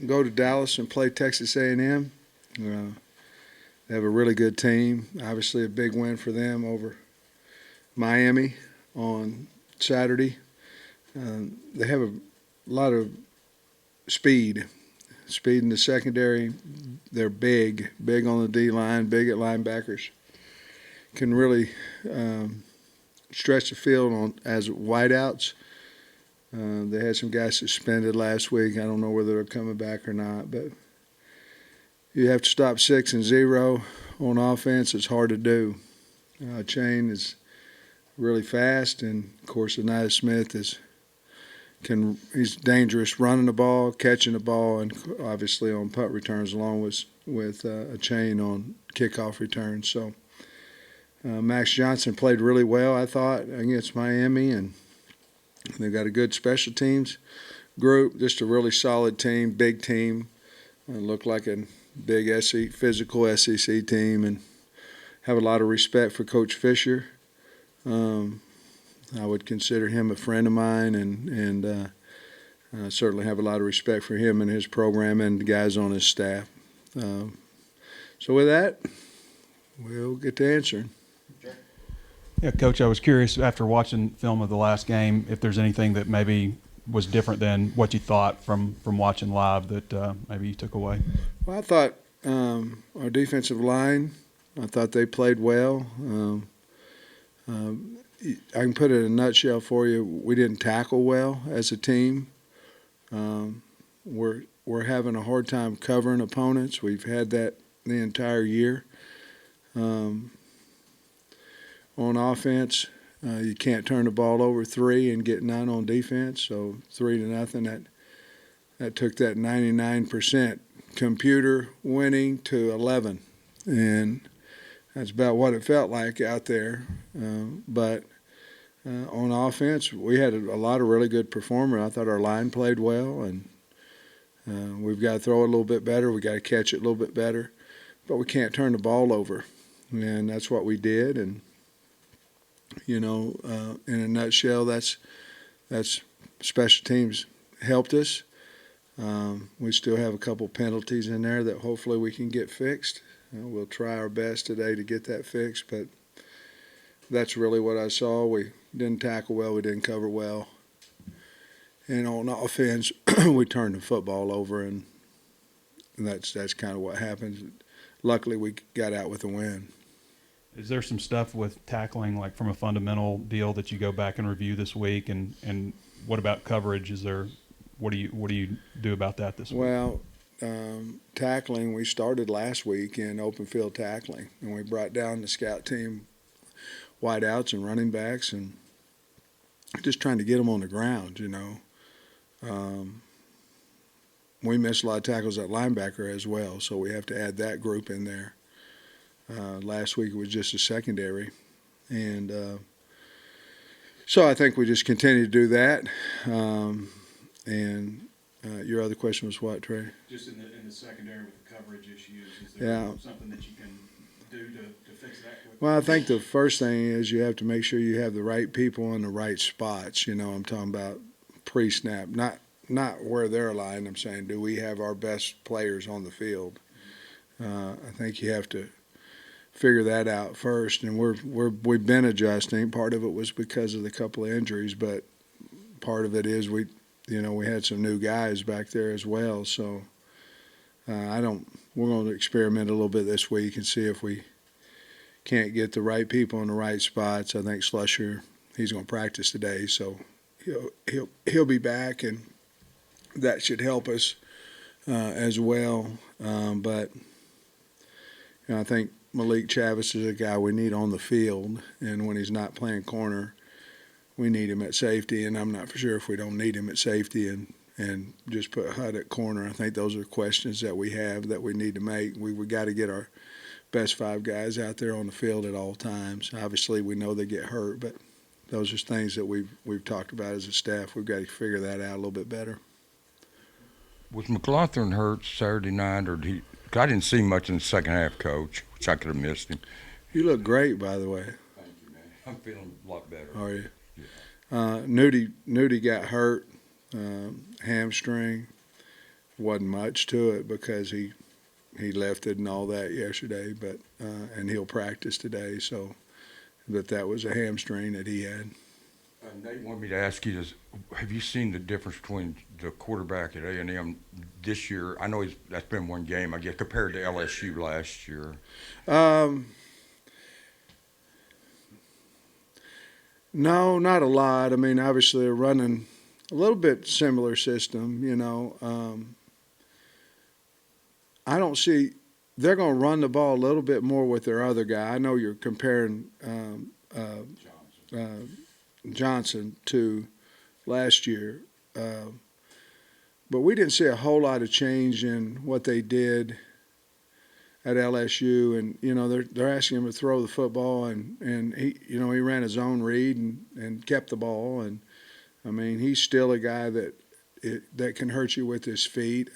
go to Dallas and play Texas A&M. They have a really good team. Obviously, a big win for them over Miami on Saturday. They have a lot of speed in the secondary. They're big on the D-line, big at linebackers. Can really stretch the field as wideouts. They had some guys suspended last week. I don't know whether they're coming back or not, but you have to stop 6 and 0 on offense. It's hard to do. Chain is really fast, and of course, Anaya Smith he's dangerous running the ball, catching the ball, and obviously on punt returns, along with a Chain on kickoff returns. So Max Johnson played really well, I thought, against Miami, and they've got a good special teams group. Just a really solid team, big team. Looked like a big physical SEC team, and have a lot of respect for Coach Fisher. I would consider him a friend of mine, and certainly have a lot of respect for him and his program and the guys on his staff. So with that, we'll get to answering. Yeah, Coach, I was curious after watching film of the last game if there's anything that maybe was different than what you thought from watching live that maybe you took away. Well, I thought our defensive line, I thought they played well. I can put it in a nutshell for you. We didn't tackle well as a team. We're having a hard time covering opponents. We've had that the entire year. On offense, you can't turn the ball over 3 and get 9 on defense. So 3-0. That took that 99% computer winning to 11, and that's about what it felt like out there. But on offense, we had a lot of really good performers. I thought our line played well, and we've got to throw it a little bit better. We got to catch it a little bit better, but we can't turn the ball over, and that's what we did. And in a nutshell, that's special teams helped us. We still have a couple penalties in there that hopefully we can get fixed. We'll try our best today to get that fixed, but that's really what I saw. We didn't tackle well, we didn't cover well. And on offense, we turned the football over, and that's kind of what happens. Luckily, we got out with a win. Is there some stuff with tackling, like from a fundamental deal, that you go back and review this week? And what about coverage? What do you do about that this week? Well, tackling, we started last week in open field tackling, and we brought down the scout team wideouts and running backs, and just trying to get them on the ground. We missed a lot of tackles at linebacker as well, so we have to add that group in there. Last week it was just a secondary, and so I think we just continue to do that. Your other question was what, Trey? Just in the secondary with the coverage issues, is there something that you can do to fix that quickly? Well, I think the first thing is you have to make sure you have the right people in the right spots. I'm talking about pre-snap, not where they're aligned. I'm saying, do we have our best players on the field? I think you have to figure that out first, and we've been adjusting. Part of it was because of the couple of injuries, but part of it is we had some new guys back there as well. So we're going to experiment a little bit this week and see if we can't get the right people in the right spots. I think Slusher, he's going to practice today, so he'll be back, and that should help us as well. But I think Malik Chavis is a guy we need on the field, and when he's not playing corner, we need him at safety, and I'm not for sure if we don't need him at safety and just put Hutt at corner. I think those are questions that we have that we need to make. We got to get our best 5 guys out there on the field at all times. Obviously, we know they get hurt, but those are things that we've talked about as a staff. We've got to figure that out a little bit better. Was McLaughlin hurt Saturday night, or I didn't see much in the second half, Coach, which I could have missed him. You look great, by the way. Thank you, man. I'm feeling a lot better. Are you? Yeah. Nudie got hurt, hamstring. wasn't much to it because he lifted and all that yesterday, but and he'll practice today. So, but that was a hamstring that he had. Nate wanted me to ask you this: have you seen the difference between the quarterback at A&M this year? I know that's been one game, I guess, compared to LSU last year. No, not a lot. I mean, obviously they're running a little bit similar system, you know. I don't see they're going to run the ball a little bit more with their other guy. I know you're comparing Johnson to last year, but we didn't see a whole lot of change in what they did at LSU, and you know they're asking him to throw the football, and he ran his own read and kept the ball, and I mean he's still a guy that can hurt you with his feet,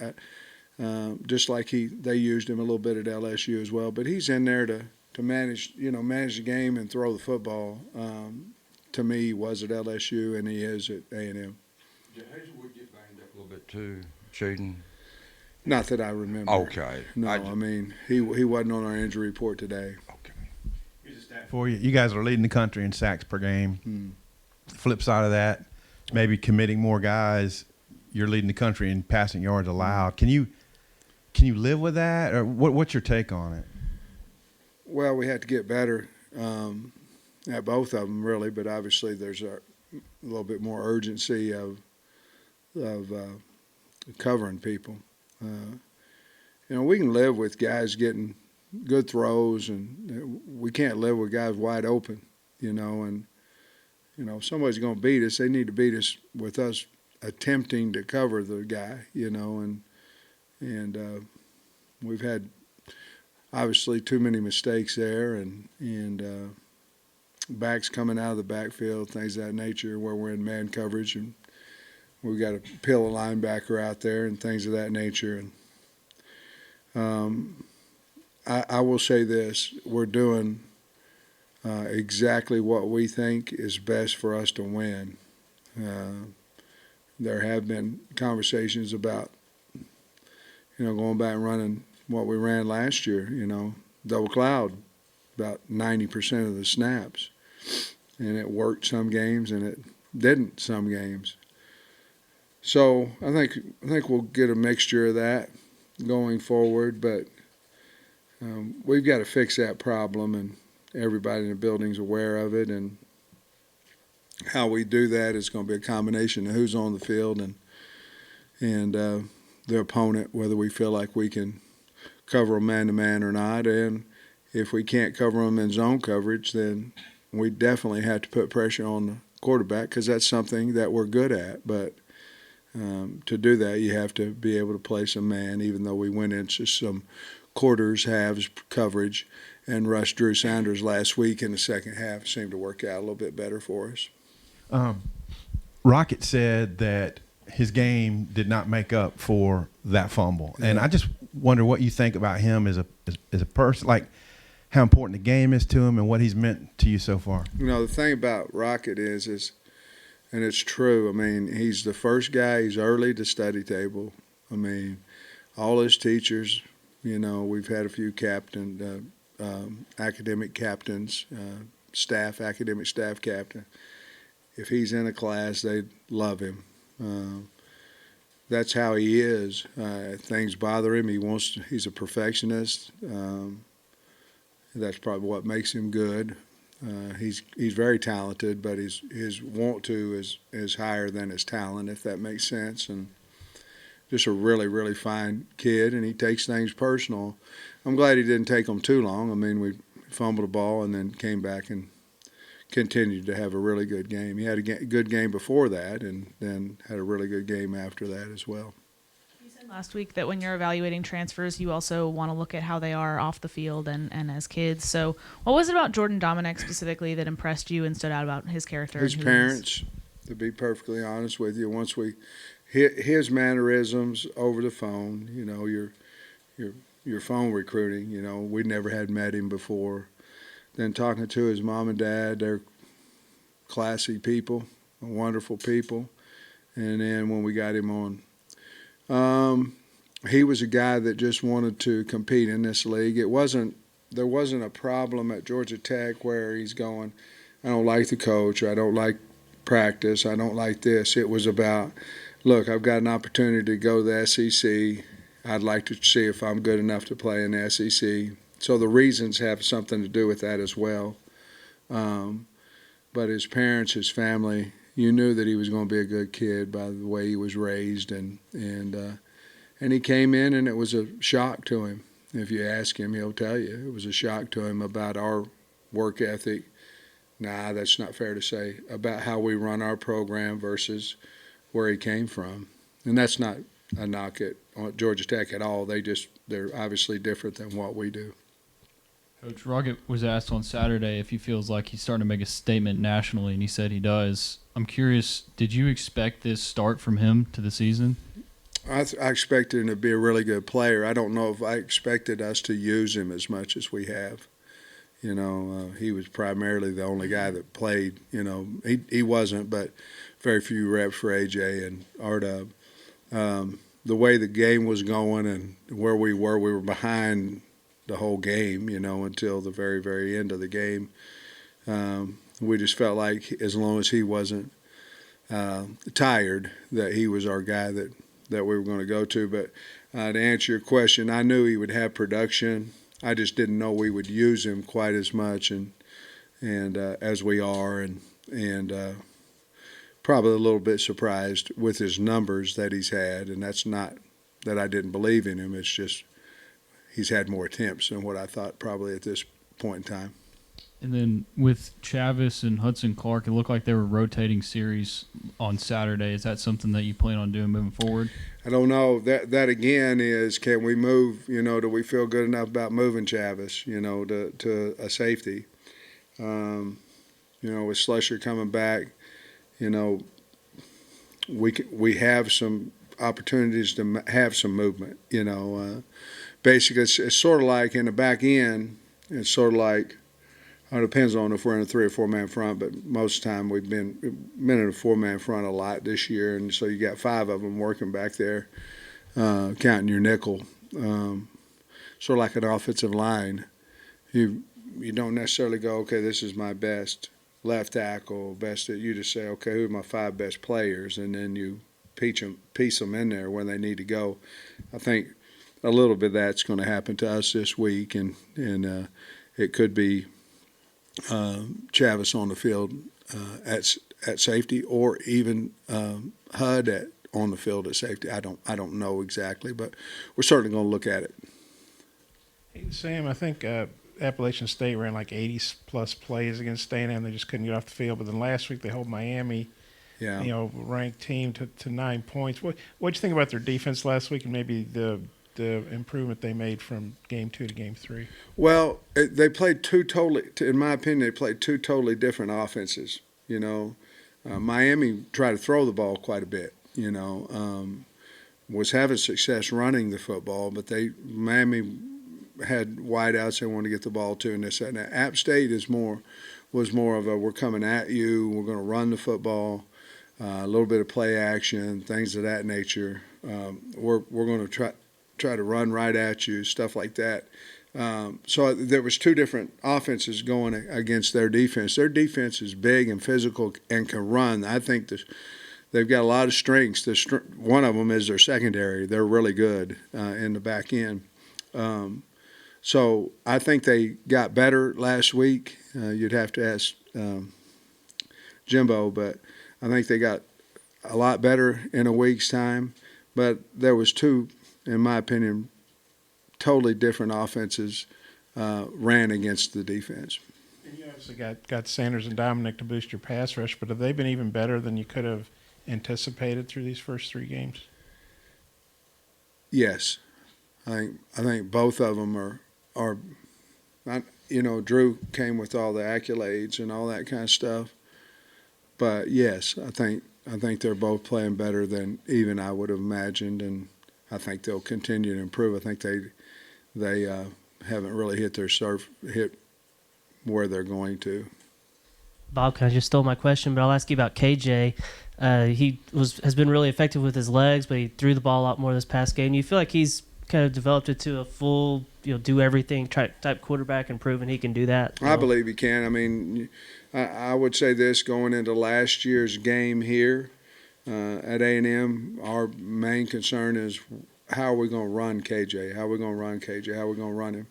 just like they used him a little bit at LSU as well. But he's in there to manage the game and throw the football. To me, he was at LSU and he is at A&M. Did Hazelwood get banged up a little bit too, Shaden? Not that I remember. Okay. No, I mean he wasn't on our injury report today. Okay. Here's a stat for you. You guys are leading the country in sacks per game. Flip side of that, maybe committing more guys. You're leading the country in passing yards allowed. Can you live with that, or what's your take on it? Well, we had to get better at both of them, really. But obviously, there's a little bit more urgency of covering people. We can live with guys getting good throws, and we can't live with guys wide open. And if somebody's going to beat us, they need to beat us with us attempting to cover the guy. And we've had obviously too many mistakes there, and backs coming out of the backfield, things of that nature, where we're in man coverage and we've got to peel a linebacker out there and things of that nature. And I will say this: we're doing exactly what we think is best for us to win. There have been conversations about going back and running what we ran last year, double cloud about 90% of the snaps. And it worked some games and it didn't some games. So I think we'll get a mixture of that going forward, but we've got to fix that problem, and everybody in the building's aware of it. And how we do that is going to be a combination of who's on the field and the opponent, whether we feel like we can cover them man-to-man or not. And if we can't cover them in zone coverage, then we definitely have to put pressure on the quarterback, because that's something that we're good at. But to do that, you have to be able to play some man, even though we went into some quarters, halves coverage, and rushed Drew Sanders last week in the second half. It seemed to work out a little bit better for us. Rocket said that his game did not make up for that fumble. And I just wonder what you think about him as a person, like how important the game is to him and what he's meant to you so far. The thing about Rocket is, and it's true, I mean, he's the first guy, he's early to study table. I mean, all his teachers, we've had a few academic captains, academic staff captain. If he's in a class, they love him. That's how he is. Things bother him. He's a perfectionist. That's probably what makes him good. He's very talented, but his want to is higher than his talent, if that makes sense. And just a really, really fine kid, and he takes things personal. I'm glad he didn't take them too long. I mean, we fumbled the ball and then came back and continued to have a really good game. He had a good game before that, and then had a really good game after that as well. You said last week that when you're evaluating transfers, you also want to look at how they are off the field and as kids. So what was it about Jordan Dominic specifically that impressed you and stood out about his character? His parents, to be perfectly honest with you, once we hit his mannerisms over the phone, your phone recruiting, we never had met him before. Then talking to his mom and dad, they're classy people, wonderful people. And then when we got him on, he was a guy that just wanted to compete in this league. There wasn't a problem at Georgia Tech where he's going, I don't like the coach, or I don't like practice, I don't like this. It was about, look, I've got an opportunity to go to the SEC. I'd like to see if I'm good enough to play in the SEC. So the reasons have something to do with that as well. But his parents, his family, you knew that he was going to be a good kid by the way he was raised, and he came in and it was a shock to him. If you ask him, he'll tell you it was a shock to him about our work ethic. Nah, that's not fair to say, about how we run our program versus where he came from. And that's not a knock at Georgia Tech at all. They're obviously different than what we do. Coach Rocket was asked on Saturday if he feels like he's starting to make a statement nationally, and he said he does. I'm curious, did you expect this start from him to the season? I expected him to be a really good player. I don't know if I expected us to use him as much as we have. You know, he was primarily the only guy that played. You know, he wasn't, but very few reps for AJ and R-Dub. The way the game was going and where we were behind the whole game, you know, until the very, very end of the game. We just felt like as long as he wasn't tired, that he was our guy that we were going to go to. But to answer your question, I knew he would have production. I just didn't know we would use him quite as much and as we are, and probably a little bit surprised with his numbers that he's had. And that's not that I didn't believe in him. It's just he's had more attempts than what I thought probably at this point in time. And then with Chavis and Hudson Clark, it looked like they were rotating series on Saturday. Is that something that you plan on doing moving forward? I don't know. That again is, can we move, you know, do we feel good enough about moving Chavis, you know, to a safety? You know, with Slusher coming back, you know, we have some opportunities to have some movement, you know. Basically, it's sort of like in the back end, it's sort of like, it depends on if we're in a 3 or 4 man front, but most of the time we've been in a 4 man front a lot this year, and so you got 5 of them working back there, counting your nickel. Sort of like an offensive line. You don't necessarily go, okay, this is my best left tackle, you just say, okay, who are my 5 best players, and then you piece them in there where they need to go. I think a little bit of that's going to happen to us this week, and it could be Chavis on the field at safety, or even HUD on the field at safety. I don't know exactly, but we're certainly going to look at it. Hey, Sam, I think Appalachian State ran like 80-plus plays against A&M. They just couldn't get off the field. But then last week they held Miami, Yeah. you know, ranked team to 9 points. What'd you think about their defense last week, and maybe the improvement they made from game 2 to game 3? Well, they played in my opinion, they played 2 totally different offenses. You know, Miami tried to throw the ball quite a bit, you know, was having success running the football, but Miami had wideouts they wanted to get the ball to, and this and that. App State was more of a, we're coming at you, we're going to run the football, a little bit of play action, things of that nature. We're going to try to run right at you, stuff like that. So there was 2 different offenses going against their defense. Their defense is big and physical and can run. I think they've got a lot of strengths. One of them is their secondary. They're really good in the back end. So I think they got better last week. You'd have to ask Jimbo, but I think they got a lot better in a week's time. But there was 2, in my opinion, totally different offenses ran against the defense. And you obviously got Sanders and Dominic to boost your pass rush, but have they been even better than you could have anticipated through these first 3 games? Yes, I think both of them are not, you know, Drew came with all the accolades and all that kind of stuff, but yes, I think they're both playing better than even I would have imagined, and I think they'll continue to improve. I think they haven't really hit where they're going to. Bob kind of just stole my question, but I'll ask you about KJ. He has been really effective with his legs, but he threw the ball a lot more this past game. You feel like he's kind of developed into a full, do everything type quarterback and proven he can do that? I believe he can. I mean, I would say this going into last year's game here at A&M, our main concern is how are we going to run KJ? How are we going to run KJ? How are we going to run him?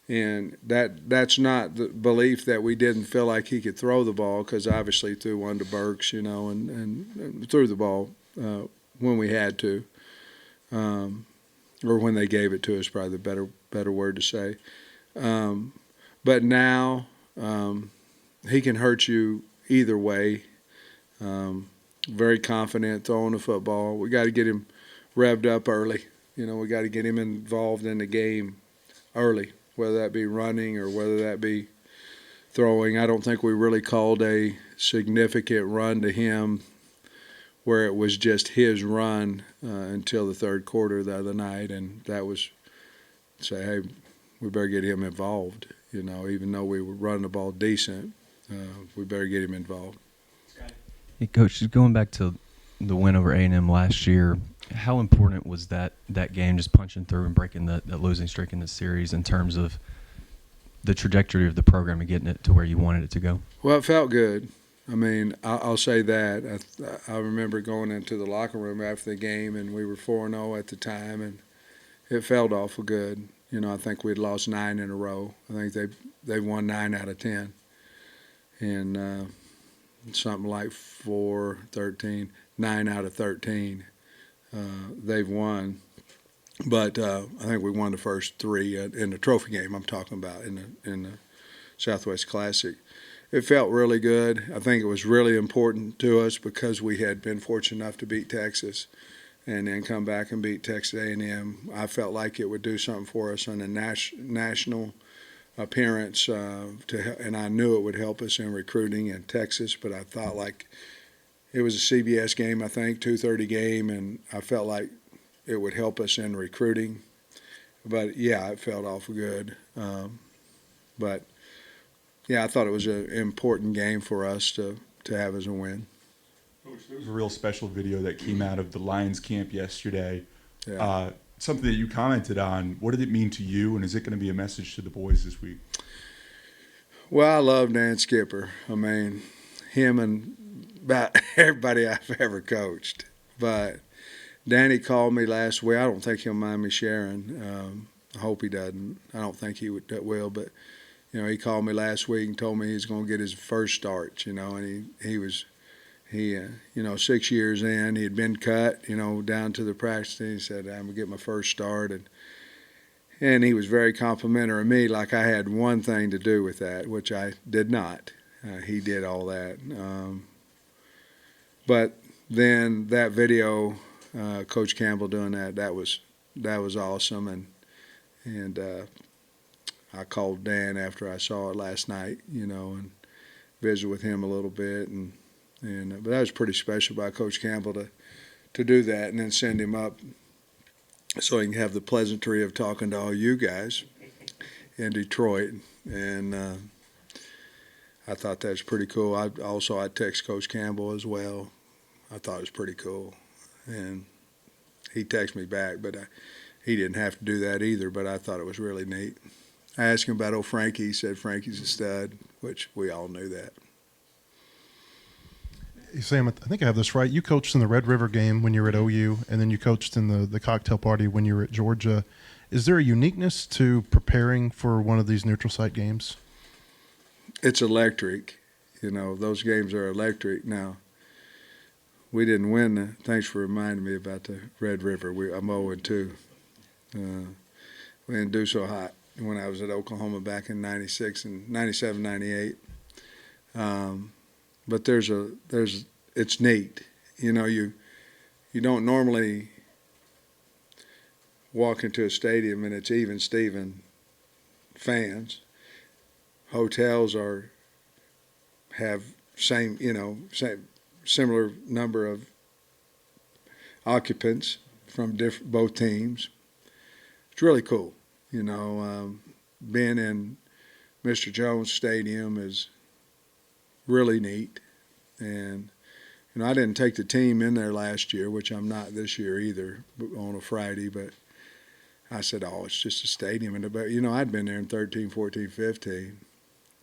And that's not the belief that we didn't feel like he could throw the ball, because obviously threw one to Burks, and threw the ball when we had to, or when they gave it to us, probably the better word to say. But now he can hurt you either way. Very confident throwing the football. We got to get him revved up early. We got to get him involved in the game early, whether that be running or whether that be throwing. I don't think we really called a significant run to him where it was just his run until the third quarter the other night, and that was say, hey, we better get him involved. Even though we were running the ball decent, we better get him involved. Hey, Coach, just going back to the win over A&M last year, how important was that game, just punching through and breaking that losing streak in the series in terms of the trajectory of the program and getting it to where you wanted it to go? Well, it felt good. I mean, I'll say that. I remember going into the locker room after the game, and we were 4-0 at the time, and it felt awful good. I think we'd lost 9 in a row. I think they won 9 out of 10. And something like 9 out of 13 they've won. But I think we won the first 3 in the trophy game I'm talking about in the Southwest Classic. It felt really good. I think it was really important to us because we had been fortunate enough to beat Texas and then come back and beat Texas A&M. I felt like it would do something for us on a national appearance, and I knew it would help us in recruiting in Texas, but I thought like it was a CBS game, I think, 2:30 game, and I felt like it would help us in recruiting. But, yeah, it felt awful good. But, yeah, I thought it was an important game for us to have as a win. Coach, there was a real special video that came out of the Lions camp yesterday. Yeah. Something that you commented on. What did it mean to you, and is it going to be a message to the boys this week? Well, I love Dan Skipper. I mean, him and about everybody I've ever coached. But Danny called me last week. I don't think he'll mind me sharing. I hope he doesn't. I don't think he will, but he called me last week and told me he's going to get his first start. And he was 6 years in, he had been cut, down to the practice team. He said, I'm going to get my first start. And he was very complimentary of me, like I had one thing to do with that, which I did not. He did all that. But then that video, Coach Campbell doing that was awesome. And I called Dan after I saw it last night, and visited with him a little bit. But that was pretty special by Coach Campbell to do that and then send him up so he can have the pleasantry of talking to all you guys in Detroit. And I thought that was pretty cool. I text Coach Campbell as well. I thought it was pretty cool. And he texted me back, but he didn't have to do that either, but I thought it was really neat. I asked him about old Frankie. He said Frankie's a stud, which we all knew that. Hey, Sam, I think I have this right. You coached in the Red River game when you were at OU, and then you coached in the cocktail party when you were at Georgia. Is there a uniqueness to preparing for one of these neutral site games? It's electric. Those games are electric. Now, we didn't win. Thanks for reminding me about the Red River. I'm 0-2. We didn't do so hot when I was at Oklahoma back in 96 and 97, 98. But it's neat. You don't normally walk into a stadium and it's even Steven fans. Hotels have same similar number of occupants from both teams. It's really cool. Being in Mr. Jones Stadium is really neat. And I didn't take the team in there last year, which I'm not this year either, on a Friday. But I said, oh, it's just a stadium. But I'd been there in 13, 14, 15.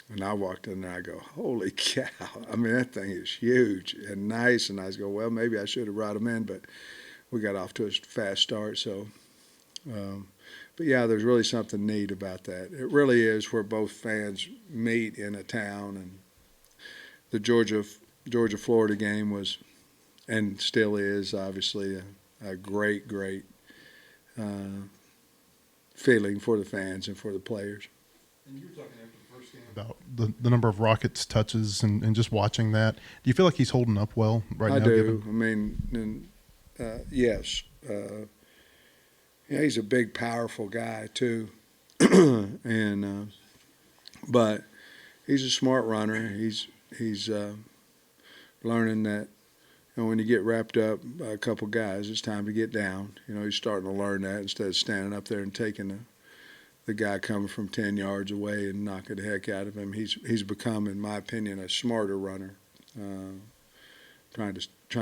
And I walked in there, I go, holy cow. I mean, that thing is huge and nice. And I was going, well, maybe I should have brought them in, but we got off to a fast start. So, but yeah, there's really something neat about that. It really is where both fans meet in a town. And the Georgia-Florida game was, and still is, obviously, a great feeling for the fans and for the players. And you were talking after the first game about the number of Rockets touches and just watching that. Do you feel like he's holding up well right now? I do. I mean, yes. He's a big, powerful guy too, and but he's a smart runner. He's learning that when you get wrapped up by a couple guys, it's time to get down. He's starting to learn that instead of standing up there and taking the guy coming from 10 yards away and knocking the heck out of him. He's become, in my opinion, a smarter runner, trying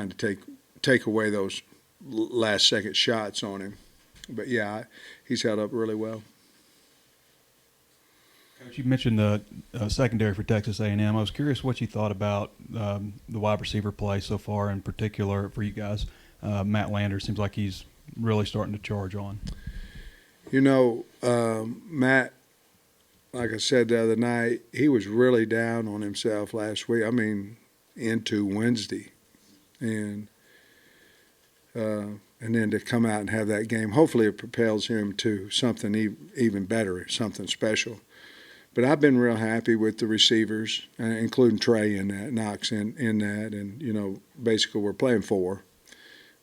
to take away those last second shots on him. But yeah, he's held up really well. Coach, you mentioned the secondary for Texas A&M. I was curious what you thought about the wide receiver play so far, in particular for you guys. Matt Lander seems like he's really starting to charge on. Matt, like I said the other night, he was really down on himself last week. I mean, into Wednesday. And then to come out and have that game, hopefully it propels him to something even better, something special. But I've been real happy with the receivers, including Trey in that, Knox in that. And, basically we're playing four.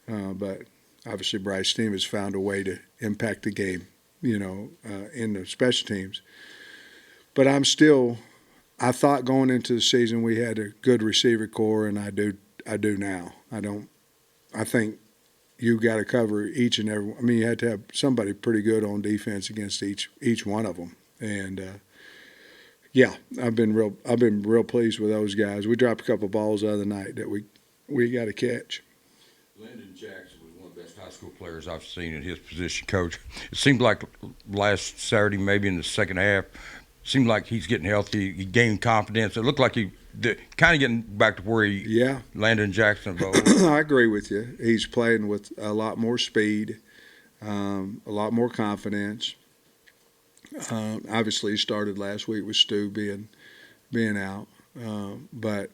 But obviously Bryce Steam has found a way to impact the game, in the special teams. But I thought going into the season we had a good receiver core, and I do now. I think you got to cover each and every. I mean, you had to have somebody pretty good on defense against each one of them. And yeah, I've been real pleased with those guys. We dropped a couple balls the other night that we got to catch. Landon Jackson was one of the best high school players I've seen in his position, Coach. It seemed like last Saturday, maybe in the second half, seemed like he's getting healthy. He gained confidence. It looked like he kind of getting back to where Landon Jackson of old. I agree with you. He's playing with a lot more speed, a lot more confidence. Obviously, he started last week with Stu being out, but.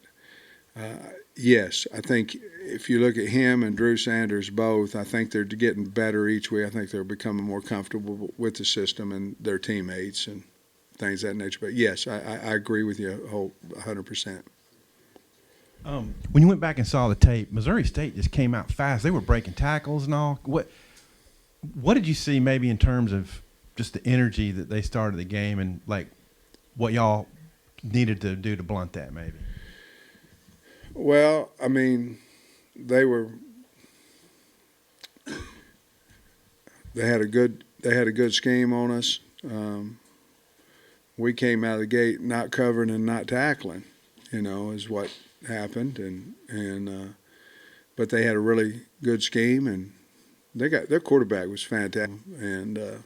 Yes, I think if you look at him and Drew Sanders both, I think they're getting better each week. I think they're becoming more comfortable with the system and their teammates and things of that nature. But, yes, I agree with you 100%. When you went back and saw the tape, Missouri State just came out fast. They were breaking tackles and all. What did you see maybe in terms of just the energy that they started the game and, like, what y'all needed to do to blunt that maybe? Well, I mean, they had a good scheme on us. We came out of the gate not covering and not tackling, is what happened. But they had a really good scheme, and their quarterback was fantastic and a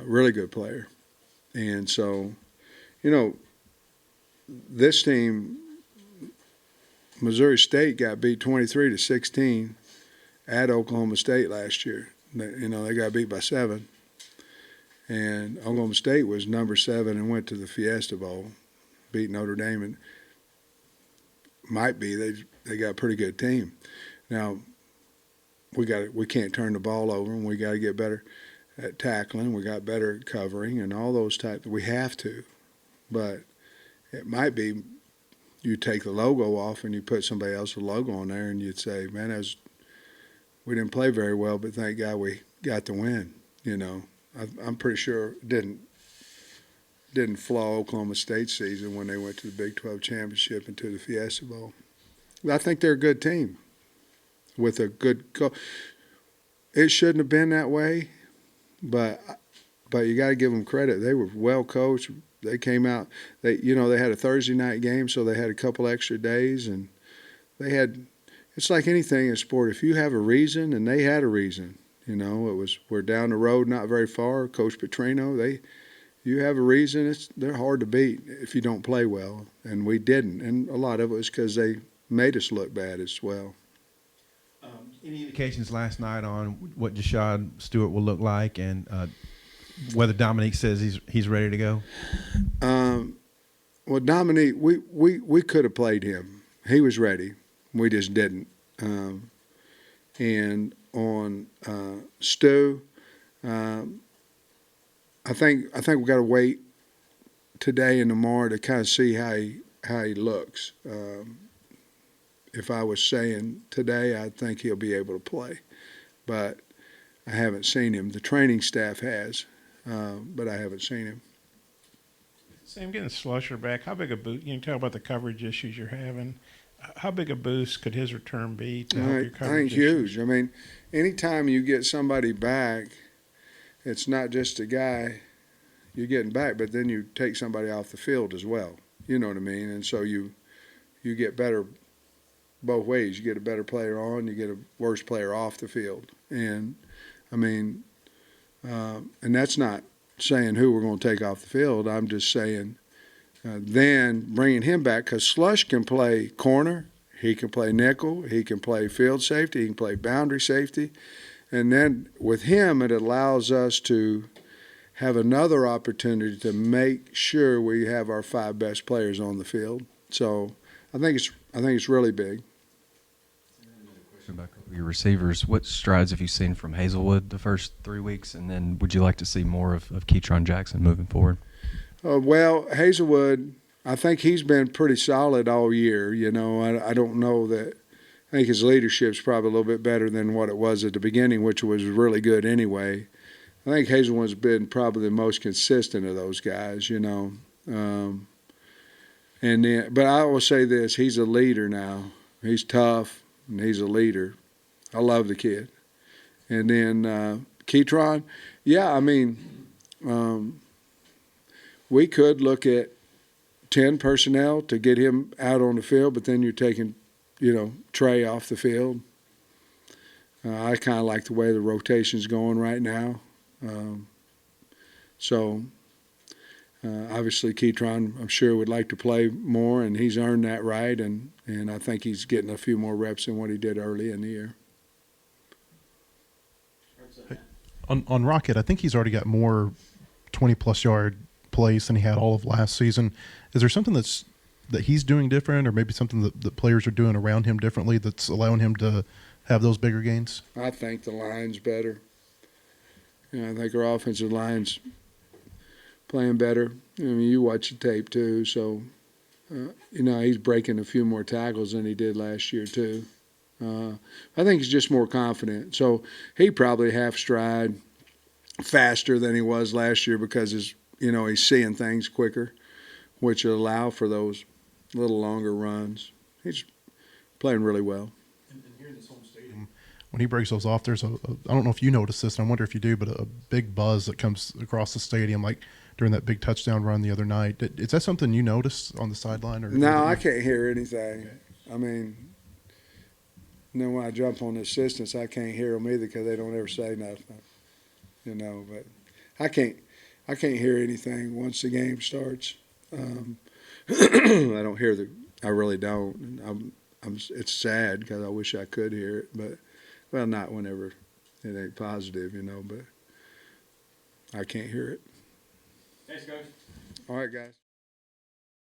really good player. And so, this team. Missouri State got beat 23-16 at Oklahoma State last year. They got beat by 7. And Oklahoma State was number 7 and went to the Fiesta Bowl, beat Notre Dame, and they got a pretty good team. Now we can't turn the ball over, and we got to get better at tackling. We got better at covering and all those types. We have to, but it might be. You take the logo off and you put somebody else's logo on there, and you'd say, man, we didn't play very well, but thank God we got the win. I'm pretty sure it didn't flaw Oklahoma State's season when they went to the Big 12 championship and to the Fiesta Bowl. I think they're a good team with a good coach. It shouldn't have been that way, but you got to give them credit. They were well coached, they came out. They had a Thursday night game, so they had a couple extra days, and they had. It's like anything in sport. If you have a reason, and they had a reason, we're down the road, not very far. Coach Petrino, you have a reason. They're hard to beat if you don't play well, and we didn't. And a lot of it was because they made us look bad as well. Any indications last night on what Jashad Stewart will look like, and whether Dominique says he's ready to go? Well, Dominique, we could have played him. He was ready. We just didn't. And on Stu, I think we got to wait today and tomorrow to kind of see how he looks. If I was saying today, I think he'll be able to play, but I haven't seen him. The training staff has, but I haven't seen him. Sam, getting Slusher back, how big a boost? You can talk about the coverage issues you're having. How big a boost could his return be to help your coverage I think issues? huge. I mean, anytime you get somebody back, it's not just a guy you're getting back, but then you take somebody off the field as well. You know what I mean? And so you get better both ways. You get a better player on, you get a worse player off the field. And, I mean, and that's not saying who we're going to take off the field. I'm just saying then bringing him back, because Slush can play corner, he can play nickel, he can play field safety, he can play boundary safety. And then with him, it allows us to have another opportunity to make sure we have our 5 best players on the field. So I think it's really big. About your receivers, what strides have you seen from Hazelwood the first 3 weeks, and then would you like to see more of Keytron Jackson moving forward? Well, Hazelwood, I think he's been pretty solid all year. I don't know that. I think his leadership's probably a little bit better than what it was at the beginning, which was really good anyway. I think Hazelwood's been probably the most consistent of those guys, And then, but I will say this: he's a leader now. He's tough and he's a leader. I love the kid. And then Keytron, yeah, I mean. We could look at 10 personnel to get him out on the field, but then you're taking, Trey off the field. I kind of like the way the rotation's going right now. Obviously Keytron, I'm sure, would like to play more, and he's earned that right, and I think he's getting a few more reps than what he did early in the year. On Rocket, I think he's already got more 20-plus yard plays than he had all of last season. Is there something that he's doing different, or maybe something that players are doing around him differently that's allowing him to have those bigger gains? I think the line's better. I think our offensive line's playing better. I mean, you watch the tape too, so he's breaking a few more tackles than he did last year too. I think he's just more confident. So he probably half stride faster than he was last year because he's seeing things quicker, which will allow for those little longer runs. He's playing really well. And here in this home stadium, when he breaks those off, there's I don't know if you notice this, and I wonder if you do, but a big buzz that comes across the stadium, like during that big touchdown run the other night. Is that something you notice on the sideline? Or no, I can't hear anything. Okay. I mean, when I jump on the assistants, I can't hear them either because they don't ever say nothing. But I can't hear anything once the game starts. I don't hear I really don't. It's sad because I wish I could hear it, but not whenever it ain't positive, but I can't hear it. Thanks, Coach. All right, guys.